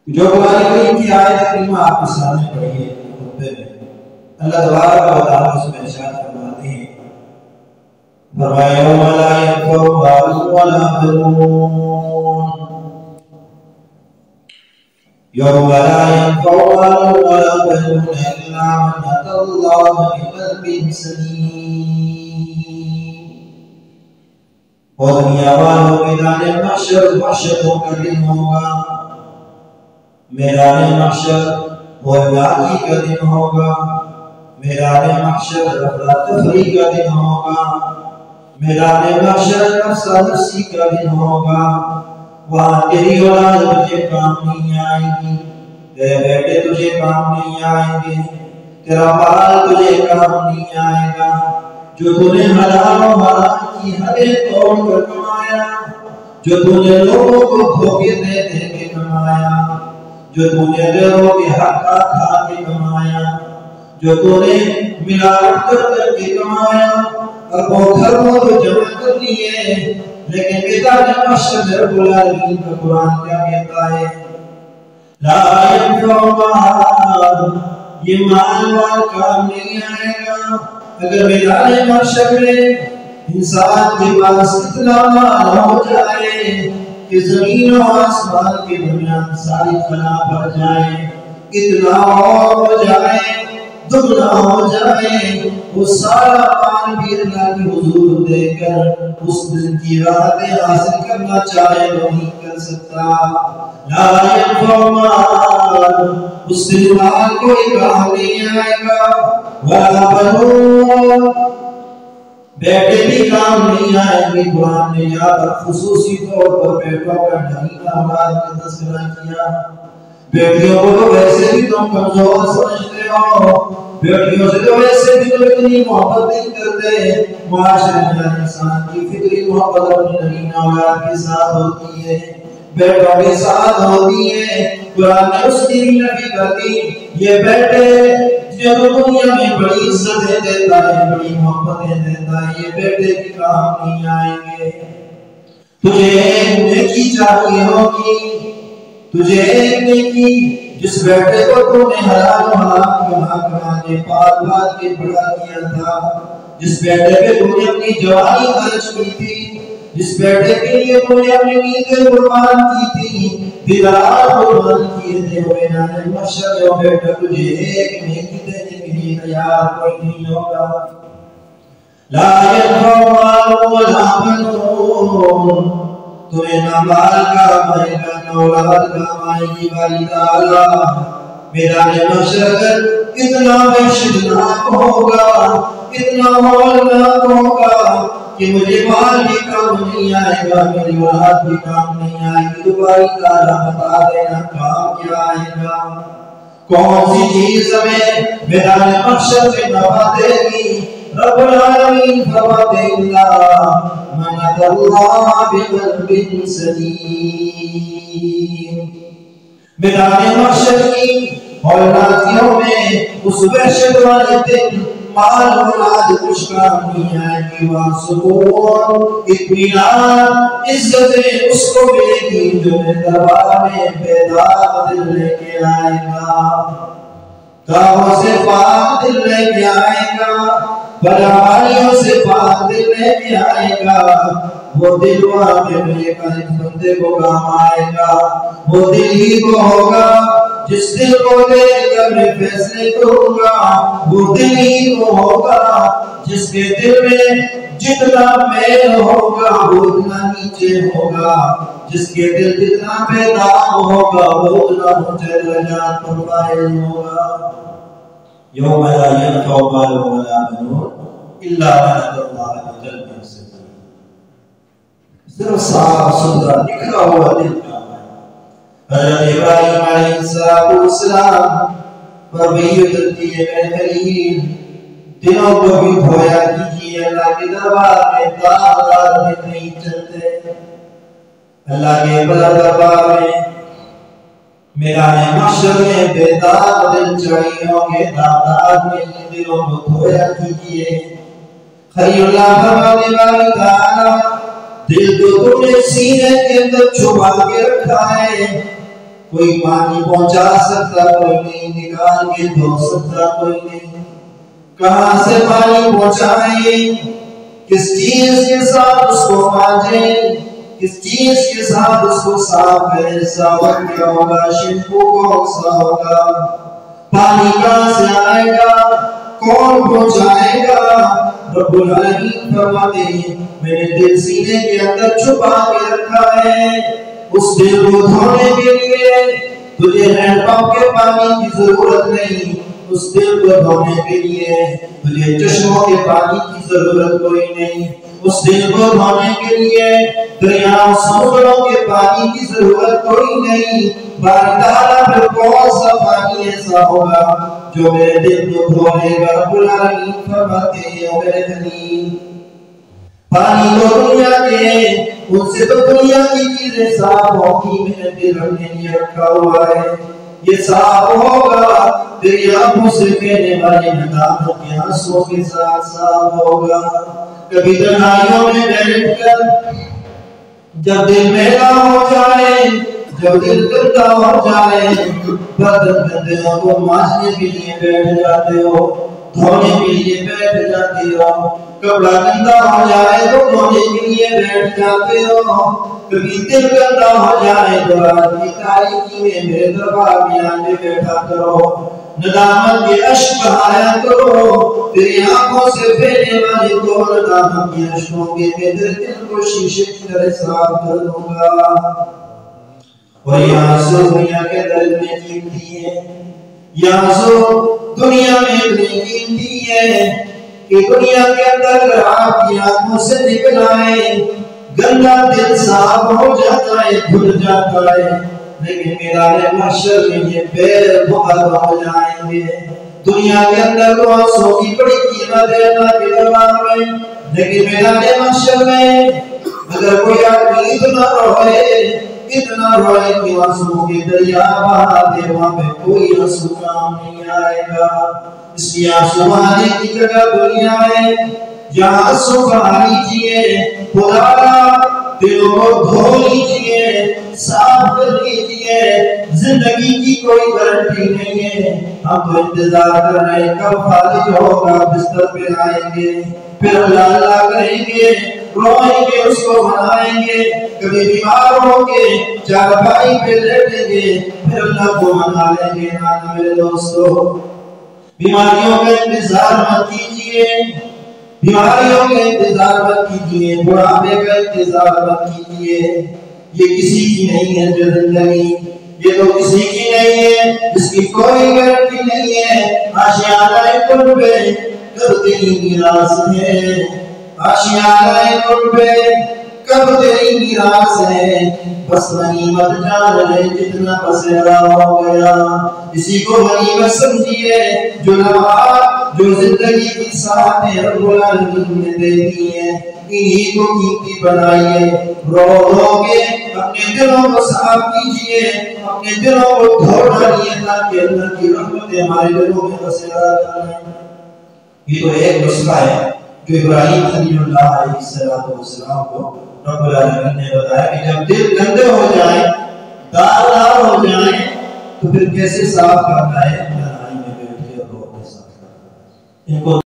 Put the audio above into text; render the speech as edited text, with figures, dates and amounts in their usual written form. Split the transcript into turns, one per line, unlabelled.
جو قرآن کریم کی آیت کریمہ آپ کے سامنے پڑھی ہے خطبے میں، اللہ تبارک و تعالیٰ اس میں ارشاد فرماتے ہیں، فرمایا یوم لا ينفع مال ولا بنون، یوم لا ينفع مال ولا بنون الا من اتى الله بقلب سلیم۔ اور دنیا والوں میدان محشر وحشتوں کا دن ہوگا، میدان محشر وحدانی کا دن ہوگا، میدان محشر افراتفری کا دن ہوگا، میدان محشر نفسا نفسی کا دن ہوگا۔ وہاں تیری اولاد تجھے کام نہیں آئے گی، تیرے بیٹے تجھے کام نہیں آئیں گے، تیرا مال تجھے کام نہیں آئے گا، جو تو نے حلال و حرام کی ہر ایک طور پر کمایا، جو تو نے لوگوں کو دھوکے دے دے کے کمایا، جو تو نے غیروں کے حق کھا کے کمایا، جو تو نے ملاوٹ کر کے کمایا، اور وہ گھر وہ تو جمع کر لیے، لیکن میدان محشر میں رب العالمین کا قرآن کیا کہتا ہے؟ لا ينفع مال، یہ مال کام نہیں آئے گا۔ اگر میدان محشر میں انسان کے پاس اتنا مال ہو جائے کہ زمین و آسمان کے درمیان ساری خلا بھر جائے، اتنا اور ہو جائے، دگنا ہو جائے، وہ سارا مال بھی اللہ کی حضور دے کر اس دن کی راحتیں حاصل کرنا چاہے تو نہیں کر سکتا۔ لا ينفع مال، اس دن مال کوئی کام نہیں آئے گا، ولا بنون، بیٹے بھی کام نہیں آئیں گے۔ قرآن نے یہاں پر خصوصی طور پر بیٹوں کا نہیں اولاد کا تذکرہ کیا۔ بیٹیوں کو تو ویسے بھی تم کمزور سمجھتے ہو، بیٹیوں سے تو ویسے بھی تم اتنی محبت نہیں کرتے۔ معاشرے میں انسان کی فطری محبت اپنی نرین اولاد کے ساتھ ہوتی ہے، بیٹوں کے ساتھ ہوتی ہے۔ قرآن نے اس کی نفی کر دی، یہ بیٹے جو دنیا میں بڑی عزتیں دیتا ہے، بڑی محبتیں دیتا ہے، یہ بیٹے کی کام نہیں آئیں گے۔ تجھے ایک نیکی چاہیے ہوگی، تجھے ایک نیکی جس بیٹے کو تو نے حلال و حرام کما کے پال کے بڑا کیا تھا، جس بیٹے پہ تو نے اپنی جوانی خرچ کی تھی، جس بیٹے کے لیے تو نے اپنی نیندیں قربان کی تھی، دیدار قربان کیے تھے، وہ میدان محشر میں وہ بیٹا تجھے ایک نیکی دینے کے لیے تیار کوئی نہیں ہوگا۔ لا ينفع مال ولا بنون، تمہیں نہ مال کام آئے گا نہ اولاد کام آئے گی۔ والدہ میدان محشر اتنا وحشتناک ہوگا، اتنا ہولناک ہوگا کہ مجھے مال بھی کام نہیں آئے گا، میری اولاد بھی کام نہیں آئے گی۔ دوباری تعالیٰ بتا دینا کام کیا آئے گا، کون سی چیز ہمیں میدان محشر میں نفع دے گی؟ رب العالمین فرماتے ہیں من اتى اللہ بقلب سلیم۔ میدان محشر کی ہولناکیوں میں اس وحشت والے دن مال اولاد کچھ کام نہیں آئے گی، وہاں سکون، اطمینان، عزتیں اس کو ملے گی جو دربار میں بیدار دل لے کے آئے گا، کاموں سے پاک دل لے کے آئے گا، بدعمالیوں سے پاک دل لے کے آئے گا۔ وہ دل وہاں پہ ملے گا ایک بندے کو کام آئے گا، وہ دل ہی کو ہوگا جس دل کو دیکھ کر میں فیصلے کروں گا، وہ دل ہی کو ہوگا جس کے دل میں جتنا میل ہوگا وہ اتنا نیچے ہوگا، جس کے دل جتنا بیدار ہوگا وہ اتنا اونچے درجات پر فائز ہوگا۔ یوم لا ينفع مال ولا بنون الا من اتى الله بقلب سلیم۔ صرف صاف ستھرا نکھرا ہوا دل کا حضرت ابراہیم علیہ السلام پر بھی اترتی ہے، میرے خلیل دنوں کو بھی دھویا کیجیے، اللہ کے دربار میں داغدار میں نہیں چلتے، اللہ کے دربار میں میدان محشر میں بیدار دل چڑھی ہوں گے، داغدار میں دلوں کو دھویا کیجیے۔ خلیل اللہ فرمانے والی تعالیٰ دل کو تم نے سینے کے اندر چھپا کے رکھا ہے، کوئی پانی پہنچا سکتا کوئی نہیں، نکال کے دھو سکتا کوئی نہیں۔ کہاں سے پانی پہنچائیں، کس چیز کے ساتھ اس کو مانجیں، کس چیز کے ساتھ اس کو صاف کریں، صابن کیا ہوگا، شیمپو کون سا ہوگا، پانی کہاں سے آئے گا، کون پہنچائے گا؟ رب العالمین فرماتے ہیں میں نے دل سینے کے اندر چھپا کے رکھا ہے، اس دل کو دھونے کے لیے تجھے ہینڈ پمپ کے پانی کی ضرورت نہیں، اس دل کو دھونے کے لیے تجھے چشموں کے پانی کی ضرورت کوئی نہیں، اس دل کو دھونے کے لیے دریاؤں سمندروں کے پانی کی ضرورت کوئی نہیں۔ باری تعالیٰ پھر کون سا پانی ایسا ہوگا جو میرے دل کو دھونے گا؟ رب العالمین فرماتے ہیں میرے خلیل پانی تو دنیا کے ان سے تو دنیا کی چیزیں صاف ہوگی، میرے دل نے یہ رکھا ہوا ہے یہ صاف ہوگا، تیری آنکھوں سے کہنے والے ندامت کے آنسوں کے ساتھ صاف ہوگا۔ کبھی تنہائیوں میں بیٹھ کر جب دل میلا ہو جائے، جب دل گندا ہو جائے، برتن گندے ہو تو مانجنے کے لیے بیٹھ جاتے ہو، دھونے کے لیے بیٹھ جاتے ہو، کپڑا گندا ہو جائے تو دھونے کے لیے بیٹھ جاتے ہو، کبھی دل گندا ہو جائے تو رات کی تاریکی میں میرے دربار میں آ کے بیٹھا کرو، ندامت کے اشک بہایا کرو، تیری آنکھوں سے بہنے والے دو ندامت کے اشکوں کے تیرے دل کو شیشے کی طرح صاف کر دوں گا۔ اور یہاں سے دنیا کے در میں قیمتی ہے، یہاں سے دنیا میں اتنی قیمتی ہے کہ دنیا کے اندر آپ کی آنکھوں سے نکل آئے گندا دل صاف ہو جاتا ہے، دھل جاتا ہے، لیکن میدان محشر میں یہ پیر بہت ہو جائیں گے۔ دنیا کے اندر تو آنسوں کی بڑی قیمت ہے اللہ کے دربار میں، لیکن میدان محشر میں اگر کوئی آدمی اتنا روئے کہ آنسوں کے دریا بہا دے، وہاں پہ کوئی آنسو کام نہیں آئے گا۔ اس لیے آنسو بہانے کی جگہ دنیا ہے، جہاں آنسو بہا لیجیے، خدا دلوں کو دھو لیجیے، صاف کر لیجیے، زندگی کی کوئی گارنٹی نہیں ہے، ہم تو انتظار کر رہے ہیں کب فارغ ہوگا، بستر پہ آئیں گے، پھر اللہ اللہ کریں گے، روئیں گے، اس کو منائیں گے، کبھی بیمار ہوں گے چارپائی پہ لیٹیں گے، پھر اللہ کو منا لیں گے۔ نانا میرے دوستو بیماریوں کا انتظار مت کیجیے، بیماریوں کا انتظار مت کیجیے، بڑھاپے کا انتظار مت کیجیے، یہ کسی کی نہیں ہے جو زندگی، یہ تو کسی کی نہیں ہے، اس کی کوئی گارنٹی نہیں ہے۔ آشیانہ کل پہ کب تیری میراث ہے، آشیانہ کل پہ کب تیری میراث ہے، بس غنیمت جان لے جتنا بسیرا ہو گیا، اسی کو غنیمت سمجھیے، جو نواب جو زندگی کی ساتھ رب العالمین نے دے دی ہے، انہی کو قیمتی بنائیے۔ رو رو کے اپنے دلوں کو صاف کیجئے، اپنے دلوں کو دھو ڈالیے تاکہ اللہ کی رحمت ہمارے دلوں میں بسیرا کریں۔ یہ تو ایک نسخہ ہے جو ابراہیم خلیل اللہ علیہ السلام کو رب العالمین نے بتایا کہ جب دل گندے ہو جائیں، داغدار ہو جائیں، تو پھر کیسے صاف کرنا ہے؟ لڑائی میں بیٹھ کے اور صاف کرنا ہے۔ ان کو